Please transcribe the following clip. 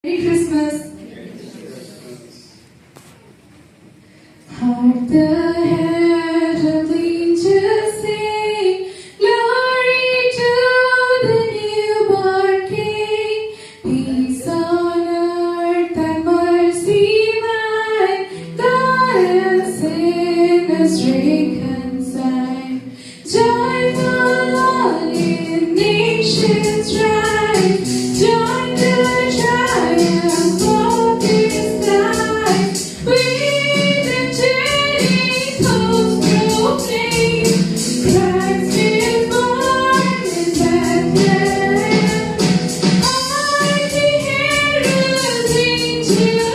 Merry Christmas. Hark the herald angels sing, glory to the newborn King. Peace on earth and mercy mild, God and sinners reconciled. Joyful all in nations rise, join the triumph of His life. With angelic hosts proclaim, Christ is born in Bethlehem. All the herald angels